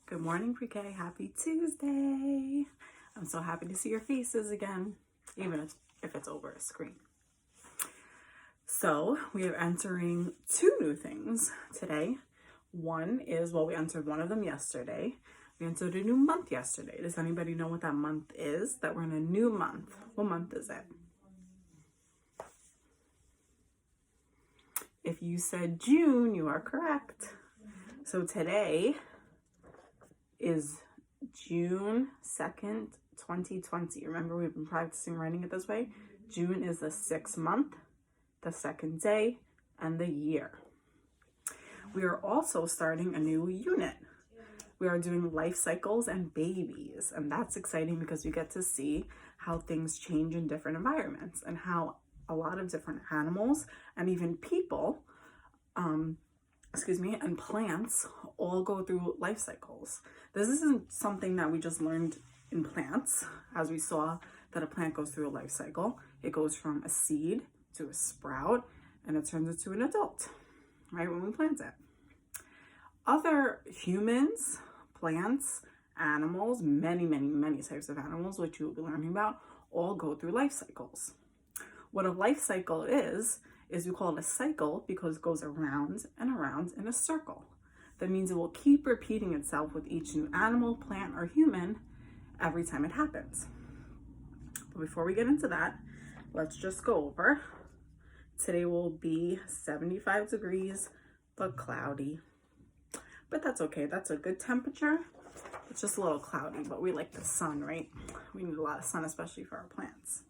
Good morning, pre-K. Happy Tuesday. I'm so happy to see your faces again, even if it's over a screen. So we are entering two new things today. One is, well, we entered one of them yesterday. We entered a new month yesterday. Does anybody know what that month is? That we're in a new month. What month is it? If you said June, you are correct. So today is June 2nd, 2020. Remember, we've been practicing writing it this way. June is the 6th month, the 2nd day, and the year. We are also starting a new unit. We are doing life cycles and babies, and that's exciting because we get to see how things change in different environments and how a lot of different animals and even people and plants all go through life cycles. This isn't something that we just learned in plants, as we saw that a plant goes through a life cycle. It goes from a seed to a sprout, and it turns into an adult, right, when we plant it. Other humans, plants, animals, many types of animals, which you will be learning about, all go through life cycles. What a life cycle is we call it a cycle because it goes around and around in a circle. That means it will keep repeating itself with each new animal, plant, or human every time it happens. But before we get into that, let's just go over. Today will be 75 degrees, but cloudy. But that's okay, that's a good temperature. It's just a little cloudy, but we like the sun, right? We need a lot of sun, especially for our plants.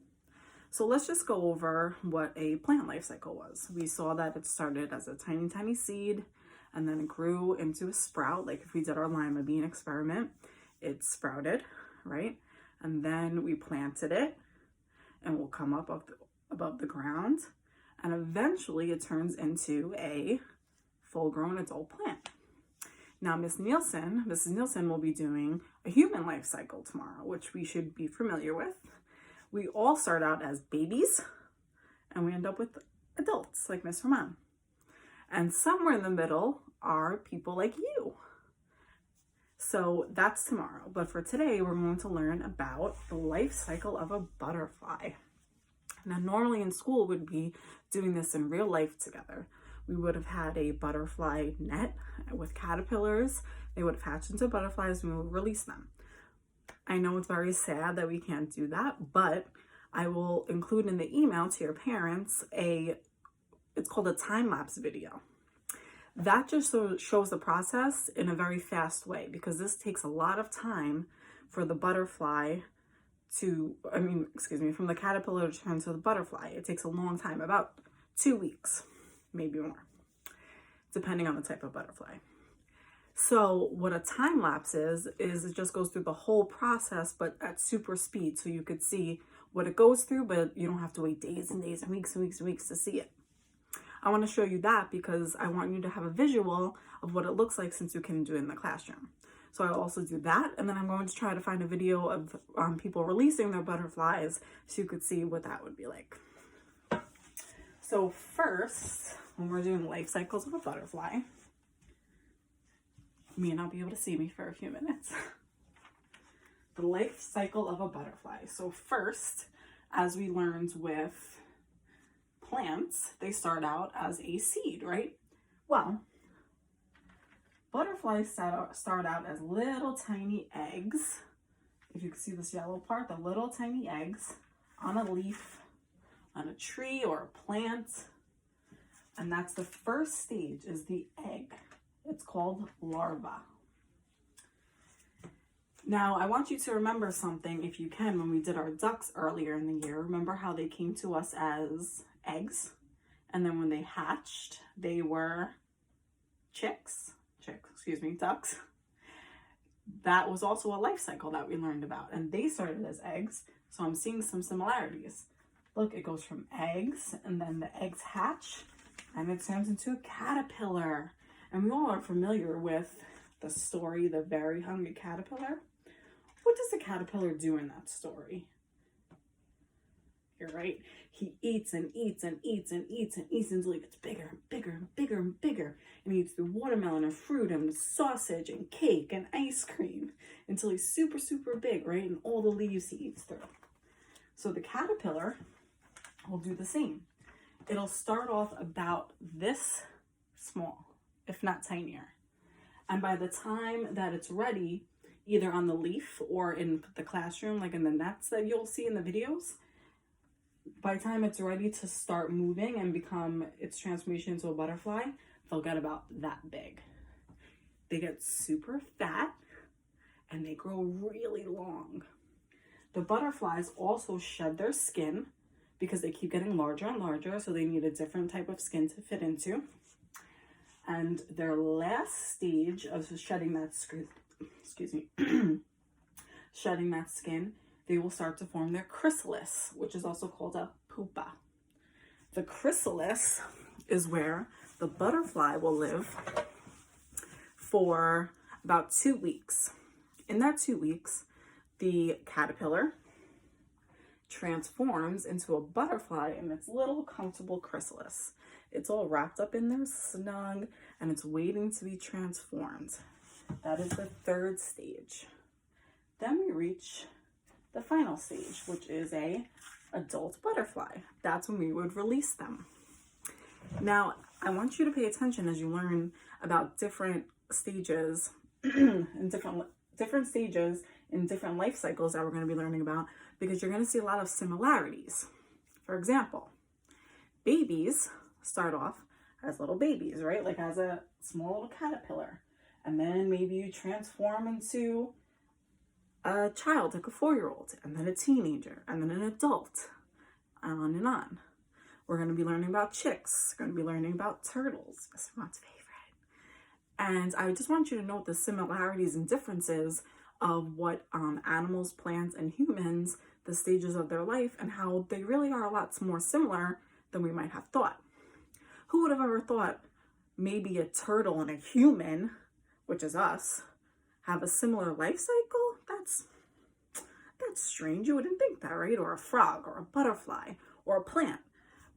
So let's just go over what a plant life cycle was. We saw that it started as a tiny seed, and then it grew into a sprout. Like if we did our lima bean experiment, it sprouted, right? And then we planted it, and will come up above the ground, and eventually it turns into a full-grown adult plant. Now, Mrs. Nielsen will be doing a human life cycle tomorrow, which we should be familiar with. We all start out as babies, and we end up with adults like Miss Roman. And somewhere in the middle are people like you. So that's tomorrow. But for today, we're going to learn about the life cycle of a butterfly. Now, normally in school, we'd be doing this in real life together. We would have had a butterfly net with caterpillars. They would have hatched into butterflies, and we would release them. I know it's very sad that we can't do that, but I will include in the email to your parents it's called a time-lapse video. That just shows the process in a very fast way, because this takes a lot of time for the butterfly from the caterpillar to turn to the butterfly. It takes a long time, about 2 weeks, maybe more, depending on the type of butterfly. So what a time lapse is it just goes through the whole process, but at super speed. So you could see what it goes through, but you don't have to wait days and days and weeks to see it. I want to show you that because I want you to have a visual of what it looks like, since you can do it in the classroom. So I'll also do that. And then I'm going to try to find a video of people releasing their butterflies so you could see what that would be like. So first, when we're doing life cycles of a butterfly, you may not be able to see me for a few minutes. The life cycle of a butterfly. So first, as we learned with plants, they start out as a seed, right? Well, butterflies start out as little tiny eggs. If you can see this yellow part, the little tiny eggs on a leaf, on a tree or a plant. And that's the first stage, is the egg. It's called larva. Now, I want you to remember something, if you can, when we did our ducks earlier in the year. Remember how they came to us as eggs? And then when they hatched, they were ducks. That was also a life cycle that we learned about. And they started as eggs, so I'm seeing some similarities. Look, it goes from eggs, and then the eggs hatch, and it turns into a caterpillar. And we all are familiar with the story, The Very Hungry Caterpillar. What does the caterpillar do in that story? here, right? He eats and eats and eats and eats and eats until he gets bigger and bigger and bigger and bigger. And he eats through watermelon and fruit and sausage and cake and ice cream until he's super, super big, right? And all the leaves he eats through. So the caterpillar will do the same. It'll start off about this small, if not tinier. And by the time that it's ready, either on the leaf or in the classroom, like in the nets that you'll see in the videos, by the time it's ready to start moving and become its transformation into a butterfly, they'll get about that big. They get super fat and they grow really long. The butterflies also shed their skin because they keep getting larger and larger, so they need a different type of skin to fit into. And their last stage of shedding that shedding that skin, they will start to form their chrysalis, which is also called a pupa. The chrysalis is where the butterfly will live for about 2 weeks. In that 2 weeks, the caterpillar transforms into a butterfly in its little comfortable chrysalis. It's all wrapped up in there snug and it's waiting to be transformed. That is the 3rd stage. Then we reach the final stage, which is a adult butterfly. That's when we would release them. Now, I want you to pay attention as you learn about different stages and different stages in different life cycles that we're going to be learning about, because you're going to see a lot of similarities. For example, babies start off as little babies, right? Like as a small little caterpillar. And then maybe you transform into a child, like a 4-year-old, and then a teenager, and then an adult, on and on. We're going to be learning about chicks. We're going to be learning about turtles, Mr. Mott's favorite. And I just want you to note the similarities and differences of what animals, plants, and humans, the stages of their life, and how they really are a lot more similar than we might have thought. Who would have ever thought maybe a turtle and a human, which is us, have a similar life cycle? That's strange. You wouldn't think that, right? Or a frog, or a butterfly, or a plant.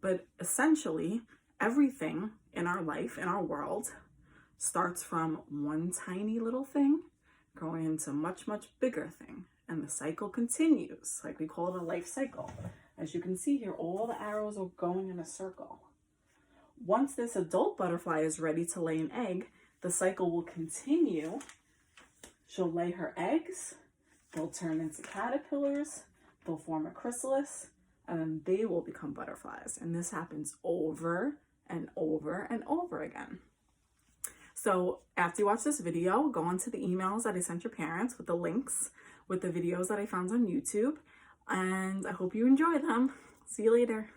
But essentially, everything in our life, in our world, starts from one tiny little thing growing into a much, much bigger thing. And the cycle continues, like we call it a life cycle. As you can see here, all the arrows are going in a circle. Once this adult butterfly is ready to lay an egg, the cycle will continue. She'll lay her eggs, they'll turn into caterpillars, they'll form a chrysalis, and then they will become butterflies. And this happens over and over and over again. So after you watch this video, go onto the emails that I sent your parents with the links, with the videos that I found on YouTube, and I hope you enjoy them. See you later.